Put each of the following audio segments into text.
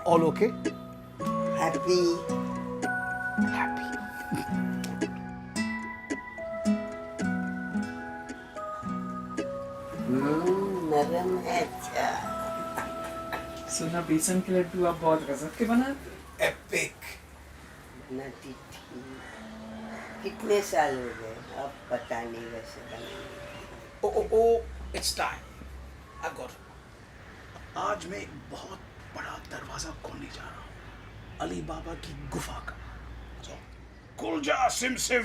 All okay? Happy. Happy. नरम है अच्छा। सुना बेसन के लड्डू आप बहुत गजब के बनाते। Epic. नटी थी। कितने साल हो गए अब पता नहीं वैसे बने। Oh, it's time. I've got it. आज मैं एक बहुत बड़ा दरवाजा खोलने जा रहा हूँ अली बाबा की गुफा का। So, खुल जा सिम सिम।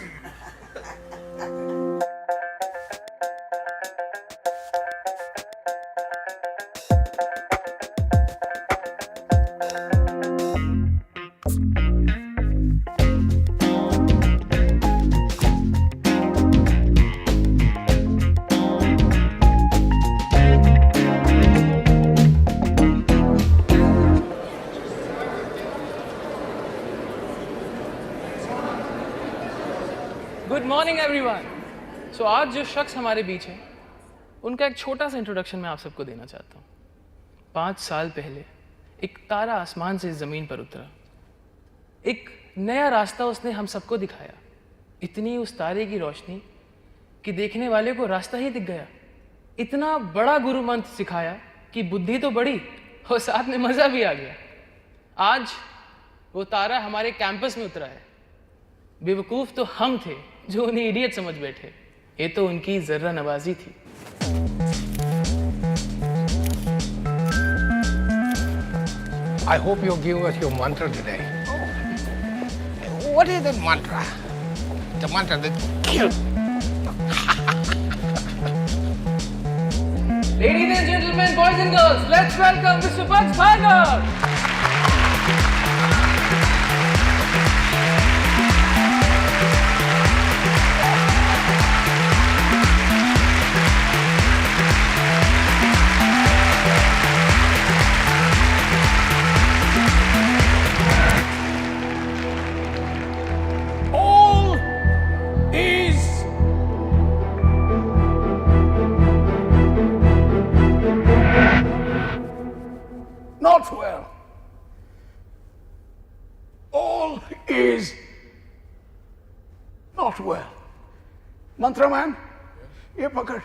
Good morning everyone. सो आज जो शख्स हमारे बीच है उनका एक छोटा सा इंट्रोडक्शन मैं आप सबको देना चाहता हूँ। 5 साल पहले एक तारा आसमान से ज़मीन पर उतरा। एक नया रास्ता उसने हम सबको दिखाया। इतनी उस तारे की रोशनी कि देखने वाले को रास्ता ही दिख गया। इतना बड़ा गुरु मंत्र सिखाया कि बुद्धि तो बढ़ी और साथ में मज़ा भी आ गया। आज वो तारा हमारे कैंपस में उतरा है। बेवकूफ़ तो हम थे जो उन्हें इडियट समझ बैठे। ये तो उनकी जर्रा नवाजी थी। I hope you give us your mantra today. What is that mantra? The mantra that kills. Ladies and gentlemen, boys and girls, let's welcome Mr. Bugs Bhagar. All is not well. All is not well. Mantra man, ये पकड़।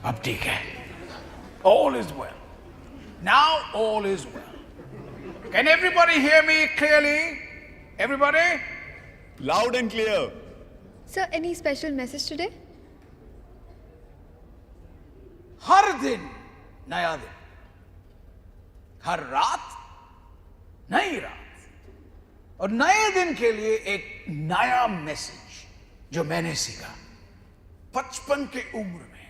अब ठीक है। All is well. Now all is well. Can everybody hear me clearly? Everybody? Loud and clear. Sir, any special message today? हर दिन नया दिन, हर रात नई रात, और नए दिन के लिए एक नया मैसेज जो मैंने सीखा 55 के उम्र में।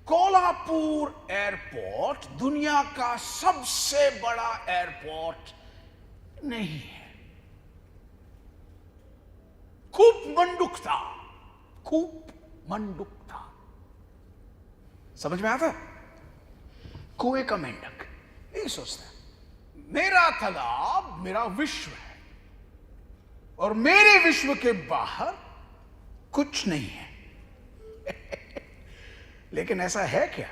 कोल्हापुर एयरपोर्ट दुनिया का सबसे बड़ा एयरपोर्ट नहीं है। खूब मंडुक था, खूब मंडुक था। समझ में आता? कुएं का मेंढक यही सोचता है, मेरा तालाब मेरा विश्व है और मेरे विश्व के बाहर कुछ नहीं है। लेकिन ऐसा है क्या?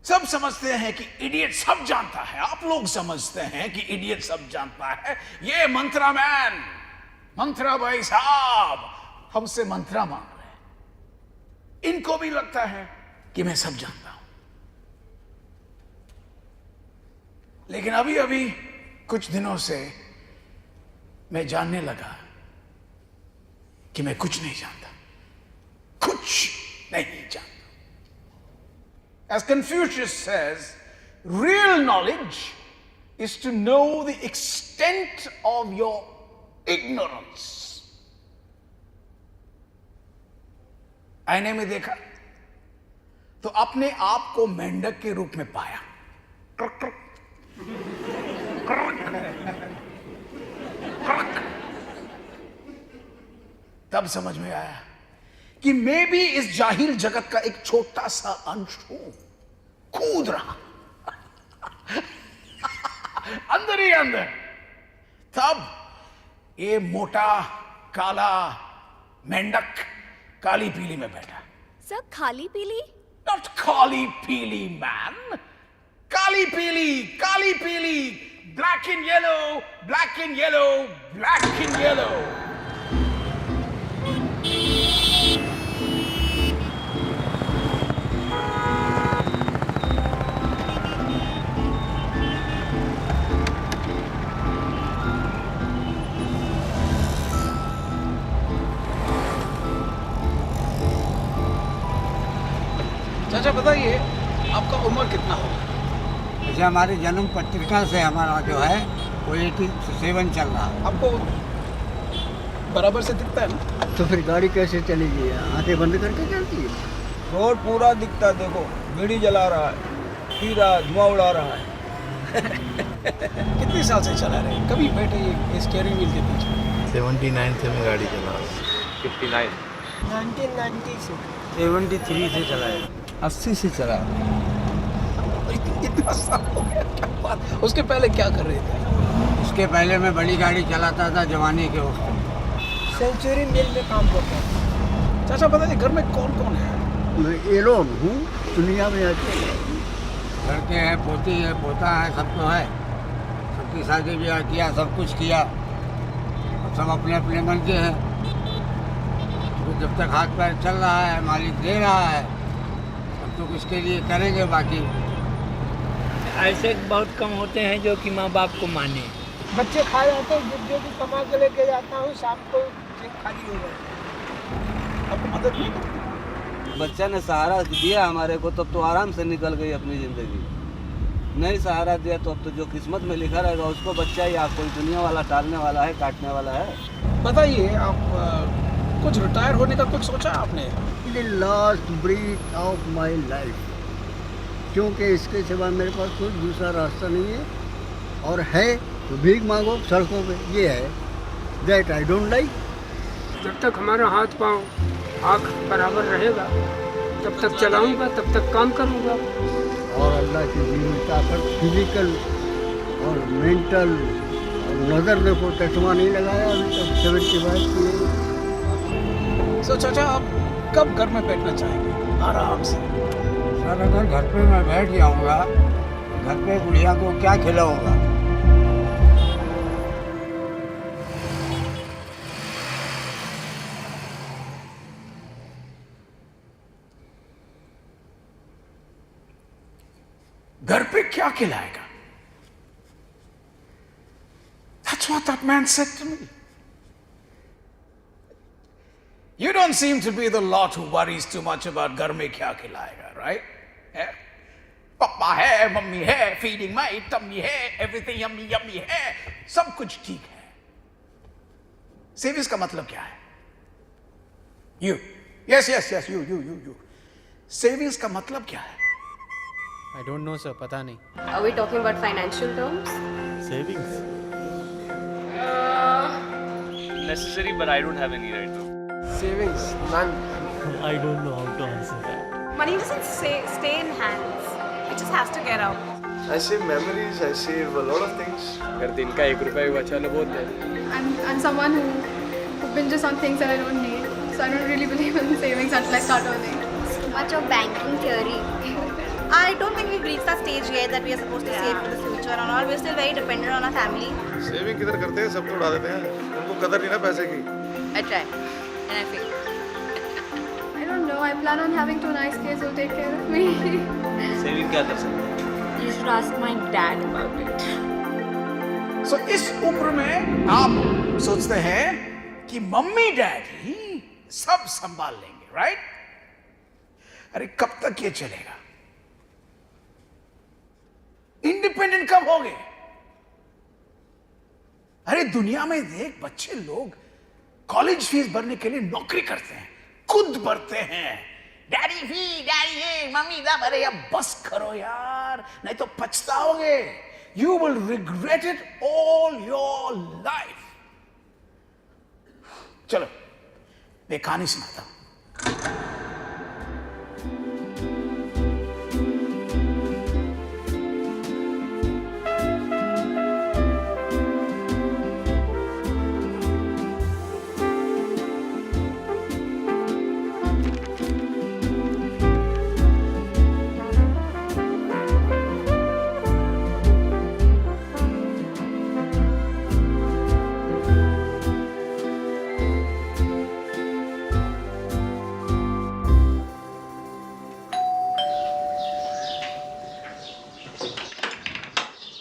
सब समझते हैं कि इडियट सब जानता है। आप लोग समझते हैं कि इडियट सब जानता है। ये मंत्रा मैन, मंत्रा भाई साहब हमसे मंत्रा मांग रहे हैं। इनको भी लगता है कि मैं सब जानता हूं। लेकिन अभी अभी कुछ दिनों से मैं जानने लगा कि मैं कुछ नहीं जानता, कुछ नहीं जानता। As Confucius says, real knowledge is to know the extent of your ignorance. आईने में देखा तो अपने आप को मेंढक के रूप में पाया। क्रक, क्रक, क्रक, क्रक। तब समझ में आया कि मैं भी इस जाहिल जगत का एक छोटा सा अंश हूं, कूद रहा अंदर ही अंदर। तब ये मोटा काला मेंढक काली पीली में बैठा। सर, खाली पीली? नॉट काली पीली मैन, काली पीली, काली पीली, black and yellow, black and yellow, black and yellow. चाचा बताइए, आपका उम्र कितना होगा? जैसे हमारी जन्म पत्रिका से हमारा जो है वो 87 चल रहा है। आपको बराबर से दिखता है ना? तो फिर गाड़ी कैसे चलेगी? आंखें बंद करके चलती है। रोड पूरा दिखता है, देखो बीड़ी जला रहा है, पी रहा है, धुआं उड़ा रहा है। कितने साल से चला रहे हैं? कभी बैठे ये स्टीयरिंग व्हील के पीछे? 79 से मैं गाड़ी चला रहा हूँ। 59 1990 से 73 से चला है। 80 से चला। इतना साल हो गया, क्या बात। उसके पहले क्या कर रहे थे? उसके पहले मैं बड़ी गाड़ी चलाता था जवानी के वक्त में। सेंचुरी मिल में काम करता है। चाचा बताइए, घर में कौन कौन है? मैं एलोन हूँ, दुनिया में अकेले। लड़के हैं, पोती है, पोता है, सब तो है। सबकी शादी ब्याह किया, सब कुछ किया। अब सब अपने अपने मन के हैं। तो जब तक हाथ पैर चल रहा है, मालिक दे रहा है, तब तो इसके लिए करेंगे। बाकी ऐसे बहुत कम होते हैं जो कि माँ बाप को माने। बच्चे खा जाते हैं, जो भी कमा के लेके जाता हूँ, शाम को खाली हो जाता है। आपको मदद नहीं करती? बच्चा ने सहारा दिया हमारे को, तब तो आराम से निकल गई अपनी ज़िंदगी। नहीं सहारा दिया तो अब तो जो किस्मत में लिखा रहेगा उसको बच्चा ही, आप कोई दुनिया वाला टालने वाला है, काटने वाला है। बताइए, आप कुछ रिटायर होने का कुछ सोचा आपने? The last breath of my life, क्योंकि इसके सिवा मेरे पास कोई दूसरा रास्ता नहीं है। और है तो भीख मांगो सड़कों पे, ये है। That I don't like. जब तक हमारा हाथ पाँव आँख बराबर रहेगा तब तक चलाऊंगा, तब तक काम करूंगा। और अल्लाह की दी हुई ताकत, फिजिकल और मेंटल और नज़र में कोई चश्मा नहीं लगाया अभी तक 75 की। सो चाचा, आप कब घर में बैठना चाहेंगे आराम से? सर, अगर घर पे मैं बैठ जाऊंगा, घर पे बुढ़िया को क्या खिलाऊंगा? घर पे क्या खिलाएगा? what that man said to me. You don't seem to be the lot who worries too much about घर में क्या खिलाएगा, right? पापा है, मम्मी है, feeding my tummy है, everything yummy yummy है, सब कुछ ठीक है. Savings का मतलब क्या है? You. Yes, you. Savings का मतलब क्या है? I don't know, sir. पता नहीं. Are we talking about financial terms? Savings. Necessary, but I don't have any right now. Savings none I don't know how to answer that. Money doesn't stay in hands. It just has to get out. I save memories. I save a lot of things. अगर दिन का 1 रुपया भी बचा लो बहुत है. I'm someone who binges on things that I don't need. So I don't really believe in savings until I start earning. So much of banking theory. I don't think we've reached that stage yet that we are supposed to save for the future and all. We're still very dependent on our family. Saving किधर करते हैं? सब तो उड़ा देते हैं. उनको कदर नहीं ना पैसे की. I try and I fail. I don't know. I plan on having 2 nice kids who'll take care of me. Saving क्या कर सकते हैं? You should ask my dad about it. So इस उम्र में आप सोचते हैं कि मम्मी डैडी सब संभाल लेंगे, राइट? अरे कब तक ये चलेगा? इंडिपेंडेंट कब होगे? अरे दुनिया में देख, बच्चे लोग कॉलेज फीस भरने के लिए नौकरी करते हैं, खुद भरते हैं. डैडी फी, डैडी ये, मम्मी दा भरे. अब बस करो यार, नहीं तो पछताओगे. You will regret it all your life. चलो, मैं कहानी सुनाता हूं.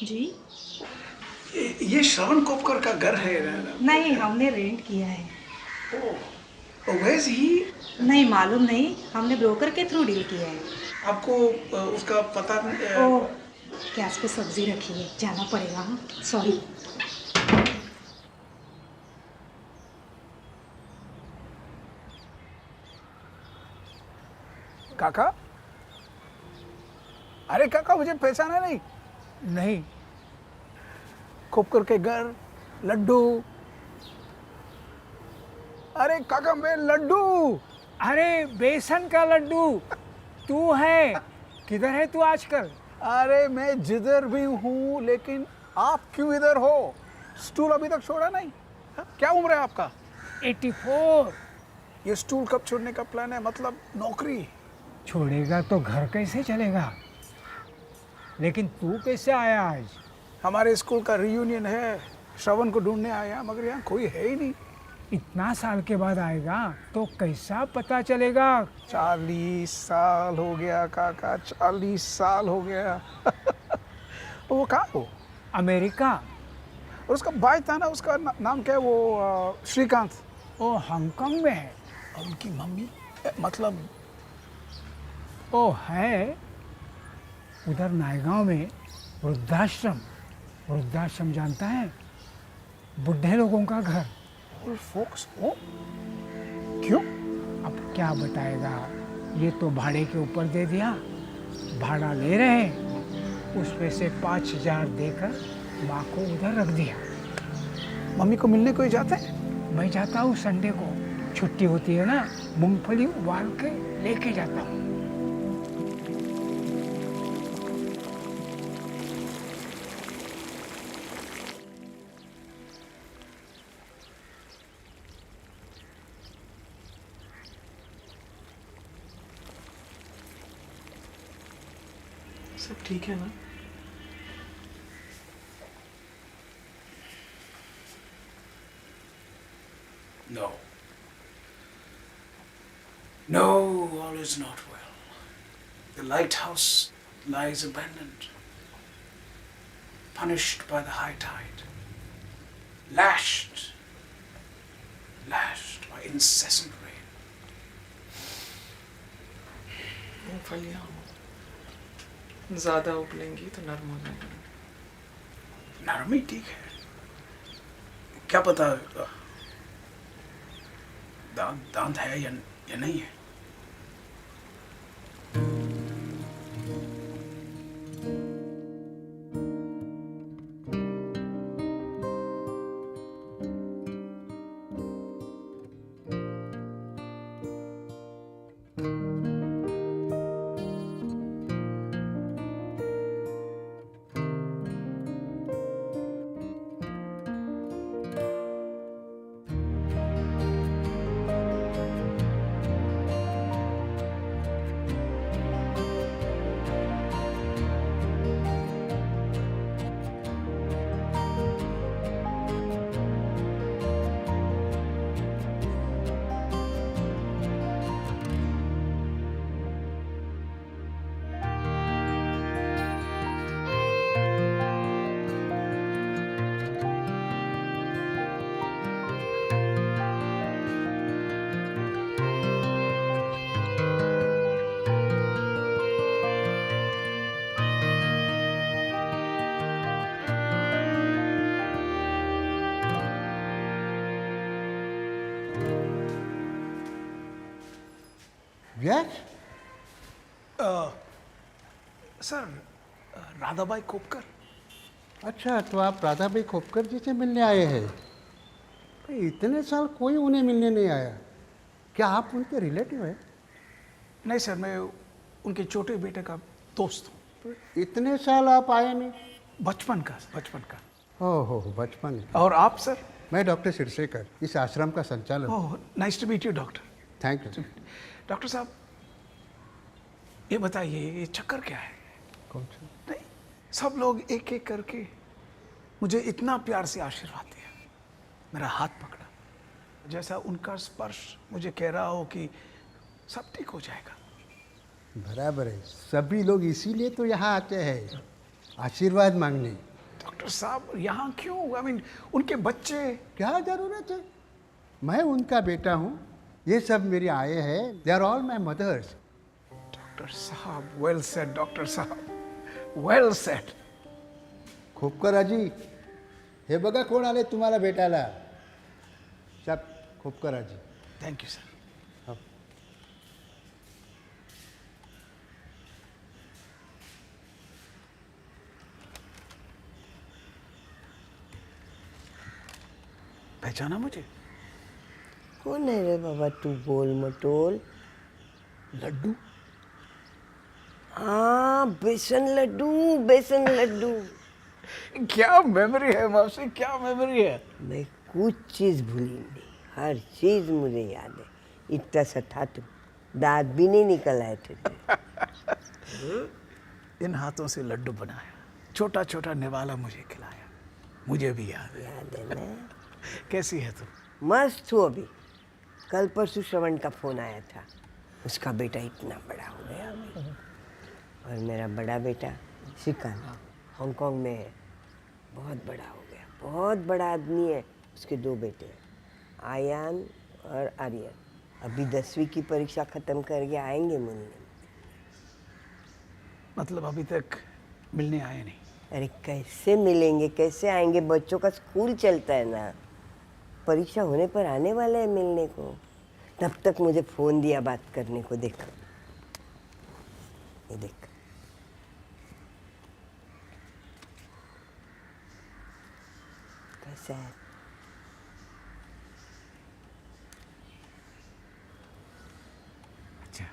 जी? ये श्रवण कोपकर का घर है? नहीं, हमने रेंट किया है. वैस ही नहीं मालूम नहीं, हमने ब्रोकर के थ्रू डील किया है. आपको उसका पता नहीं? ओह, गैस पे सब्जी रखी है, जाना पड़ेगा. हाँ, सॉरी. काका, अरे काका, मुझे पहचाना नहीं? नहीं. कोपकर के घर, लड्डू. अरे काका, मैं लड्डू. अरे बेसन का लड्डू तू है. किधर है तू आजकल? अरे मैं जिधर भी हूँ, लेकिन आप क्यों इधर हो? स्टूल अभी तक छोड़ा नहीं? क्या उम्र है आपका? 84. ये स्टूल कब छोड़ने का प्लान है? मतलब नौकरी? छोड़ेगा तो घर कैसे चलेगा? लेकिन तू कैसे आया आज? हमारे स्कूल का रियूनियन है, श्रवण को ढूंढने आया, मगर यहाँ कोई है ही नहीं. इतना साल के बाद आएगा तो कैसा पता चलेगा? 40 साल हो गया काका, 40 साल हो गया. वो कहाँ हो? अमेरिका. और उसका भाई था ना, उसका नाम क्या है वो? श्रीकांत. वो हांगकांग में है. और उनकी मम्मी मतलब? वो है उधर नायगांव में वृद्धाश्रम. वृद्धाश्रम जानता है? बुढ़े लोगों का घर. फोक्स हो? क्यों? अब क्या बताएगा, ये तो भाड़े के ऊपर दे दिया. भाड़ा ले रहे, उसमें से 5,000 देकर माँ को उधर रख दिया. मम्मी को मिलने कोई जाते हैं? मैं जाता हूँ संडे को, छुट्टी होती है ना, मूंगफली उबाल के लेके जाता हूँ. सब ठीक है ना? No. No, all is not well. The lighthouse lies abandoned, punished by the high tide. lashed by incessant rain. मूंगफलियाँ ज़्यादा उबलेंगी तो नरम हो जाएंगी। नरमी ठीक है, क्या पता दांत है या नहीं है। Yes sir, Radhabai Khopkar. अच्छा, तो आप राधाबाई खोपकर जी से मिलने आए हैं? भाई इतने साल कोई उन्हें मिलने नहीं आया। क्या आप उनके रिलेटिव हैं? नहीं सर, मैं उनके छोटे बेटे का दोस्त हूँ। इतने साल आप आए नहीं? बचपन का। ओहो, बचपन। और आप सर? मैं डॉक्टर सिरसेकर, इस आश्रम का संचालक। Oh, nice to meet you doctor. Thank you. Doctor साहब, ये बताइए, ये चक्कर क्या है? कौन सा? नहीं, सब लोग एक एक करके मुझे इतना प्यार से आशीर्वाद दिया, मेरा हाथ पकड़ा, जैसा उनका स्पर्श मुझे कह रहा हो कि सब ठीक हो जाएगा। बराबर है, सभी लोग इसीलिए तो यहाँ आते हैं, आशीर्वाद मांगने। डॉक्टर साहब, यहाँ क्यों? आई मीन, उनके बच्चे। क्या जरूरत है? मैं उनका बेटा हूँ, ये सब मेरी आए हैं, they are all my mothers. Doctor sahab, well said doctor sahab, well said. खोपकराजी, हे बघा कोण आले तुम्हाला भेटायला। सब खोपकराजी। Thank you sir. पहचाना मुझे? कौन है रे बाबा तू गोल मटोल? लड्डू। हाँ, बेसन लड्डू। क्या मेमोरी है मौसी, क्या मेमोरी है। मैं कुछ चीज़ भूली नहीं, हर चीज़ मुझे याद है। इतना सा था तू, दांत भी नहीं निकल आए थे। इन हाथों से लड्डू बनाया, छोटा छोटा निवाला मुझे खिलाया, मुझे भी याद है ना। कैसी है तू? मस्त हूँ अभी। कल परसों श्रवण का फोन आया था, उसका बेटा इतना बड़ा हो गया और मेरा बड़ा बेटा श्रीकांत हांगकांग में है, बहुत बड़ा हो गया, बहुत बड़ा आदमी है। उसके 2 बेटे हैं, आयान और आर्यन। अभी 10वीं की परीक्षा ख़त्म करके आएंगे मिलने। मतलब अभी तक मिलने आए नहीं? अरे कैसे मिलेंगे, कैसे आएंगे? बच्चों का स्कूल चलता है ना, परीक्षा होने पर आने वाले हैं मिलने को। तब तक मुझे फ़ोन दिया बात करने को। देख, ये देख। कैसा है? अच्छा।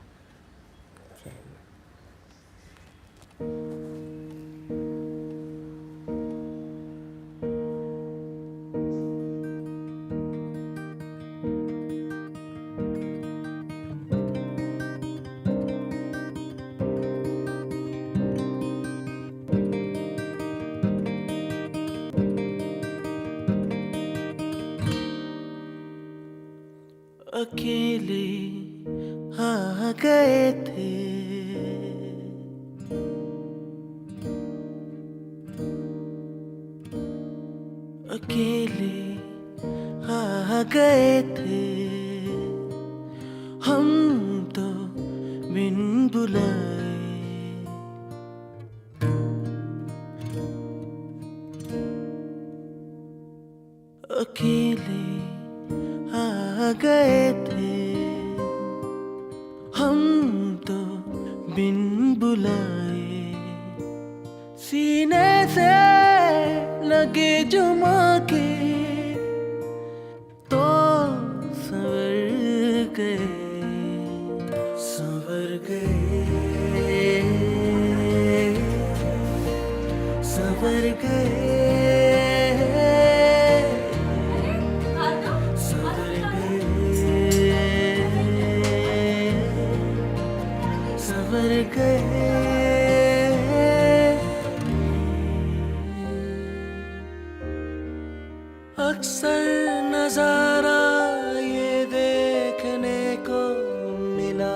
अकेले आ गए थे, अकेले गए थे हम तो बिन बुलाए। अकेले आ गए थे हम तो बिन बुलाए। सीने से लगे जुमा के तो संवर गए, संवर गए, संवर गए, संवर गए, संवर गए। अक्सर नजारा ये देखने को मिला,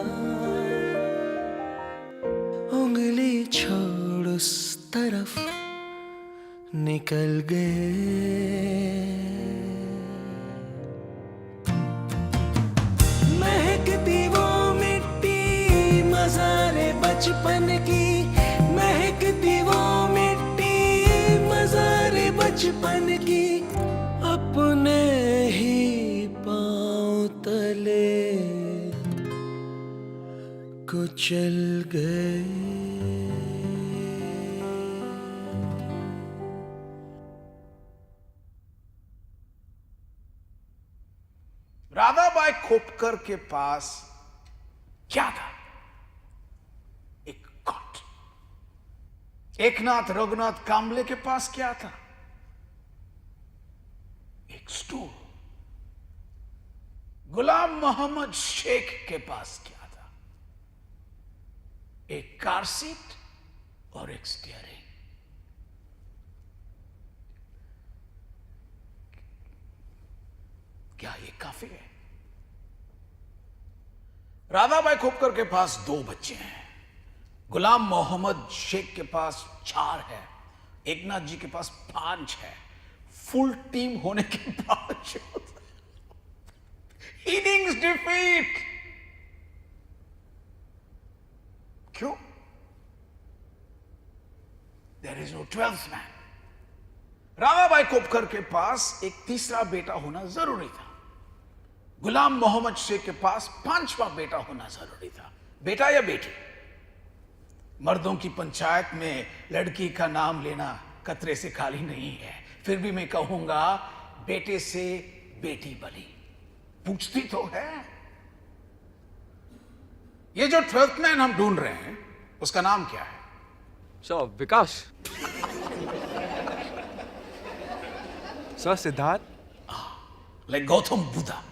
उंगली छोड़ उस तरफ निकल गए। महकती वो मिट्टी मज़ारे बचपन की, महकती वो मिट्टी मज़ारे बचपन की, अपने ही पाँव तले कुचल गए। राधाबाई खोपकर के पास क्या था? एक कॉट। एकनाथ रघुनाथ कांबले के पास क्या था? एक स्टूल। गुलाम मोहम्मद शेख के पास क्या था? एक कार सीट और एक स्टीयरिंग। क्या ये काफी है? राधाबाई खोपकर के पास 2 बच्चे हैं। गुलाम मोहम्मद शेख के पास 4 है। एकनाथ जी के पास 5 है। फुल टीम होने के बावजूद इनिंग्स डिफीट। क्यों? There is no 12th man. Radhabai Khopkar के पास एक तीसरा बेटा होना जरूरी था। गुलाम मोहम्मद शेख के पास 5वां बेटा होना जरूरी था। बेटा या बेटी? मर्दों की पंचायत में लड़की का नाम लेना कतरे से खाली नहीं है। फिर भी मैं कहूंगा बेटे से बेटी बली। पूछती तो है। ये जो 12th मैन हम ढूंढ रहे हैं उसका नाम क्या है? Sir Vikas. Sir Siddharth. Like Gautam Buddha.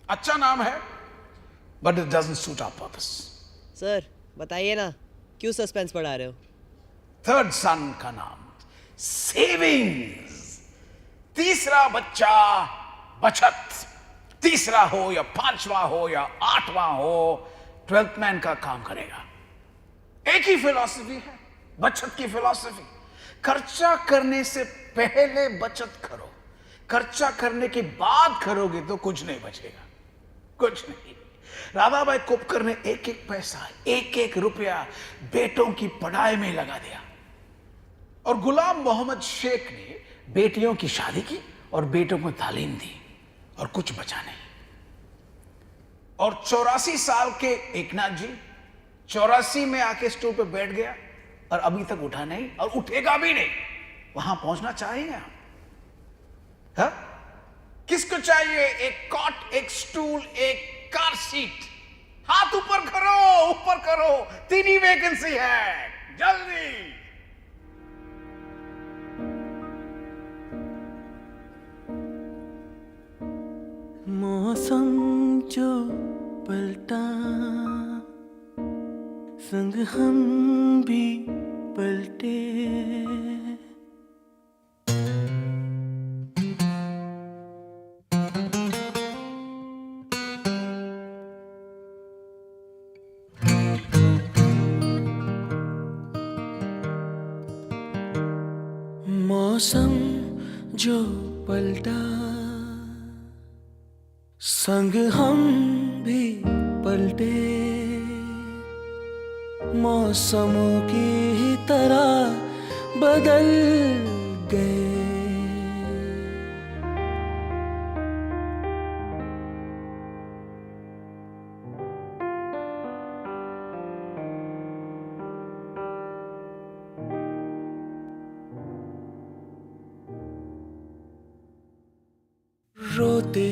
अच्छा नाम है but it doesn't suit our purpose. Sir बताइए ना, क्यों सस्पेंस बढ़ा रहे हो? 3rd सन का नाम सेविंग्स। तीसरा बच्चा बचत। तीसरा हो या 5वां हो या 8वां हो, 12th मैन का काम करेगा। एक ही फिलॉसफी है बचत की फिलॉसफी। खर्चा करने से पहले बचत करो, खर्चा करने के बाद करोगे तो कुछ नहीं बचेगा, कुछ नहीं। राधाबाई खोपकर ने एक एक पैसा, एक एक रुपया बेटों की पढ़ाई में लगा दिया। और गुलाम मोहम्मद शेख ने बेटियों की शादी की और बेटों को तालीम दी और कुछ बचा नहीं। और 84 साल के एकनाथ जी 84 में आके स्टूल पे बैठ गया और अभी तक उठा नहीं और उठेगा भी नहीं। वहां पहुंचना चाहिए आप? हा? किसको चाहिए? एक कॉट, एक स्टूल, एक कार सीट। हाथ ऊपर करो, ऊपर करो। 3 ही वैकेंसी है, जल्दी। मौसम जो पलटा संग हम भी पलटे। मौसम जो पलटा संग हम भी पलटे, मौसमों की ही तरह बदल गए। रोते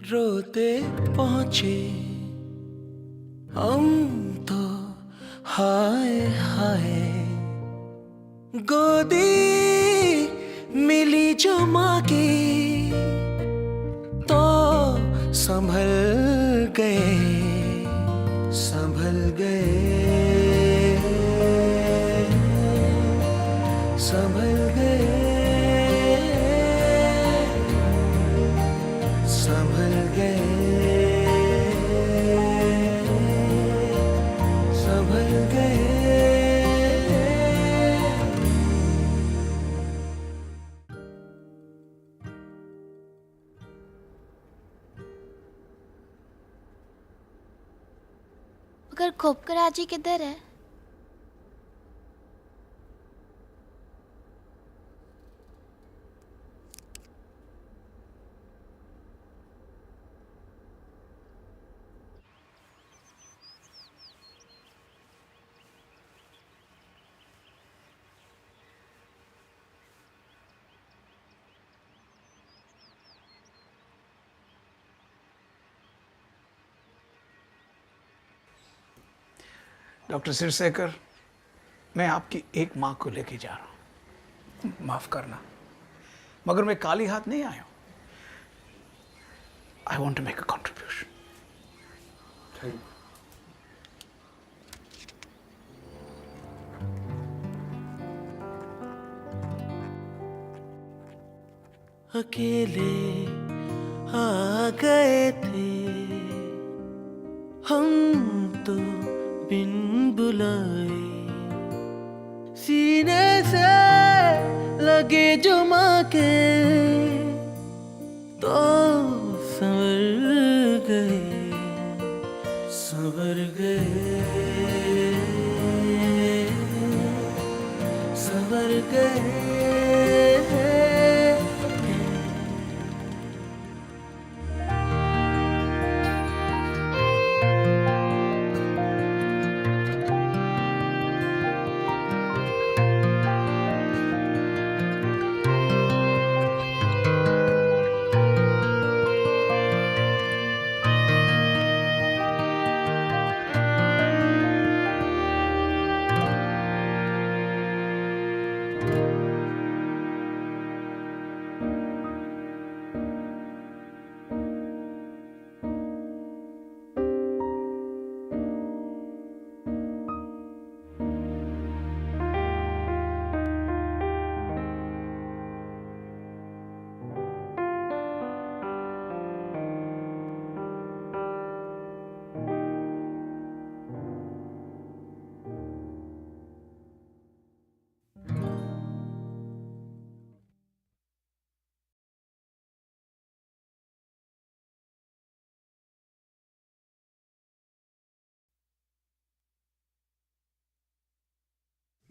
रोते पहुंचे हम तो, हाय हाय। गोदी मिली जो माँ की तो संभल गए, संभल गए, संभल गए, संभल गए, संभल गए। अगर खोपकर आजी किधर है? डॉक्टर सिरसेकर, मैं आपकी एक माँ को लेके जा रहा हूँ, माफ करना, मगर मैं खाली हाथ नहीं आया हूँ। I want to make a contribution. अकेले आ गए थे हम तो बिन बुलाए, सीने से लगे जो माँ के तो संवर गए, संवर गए, संवर गए।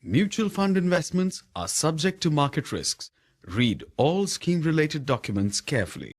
Mutual fund investments are subject to market risks. Read all scheme-related documents carefully.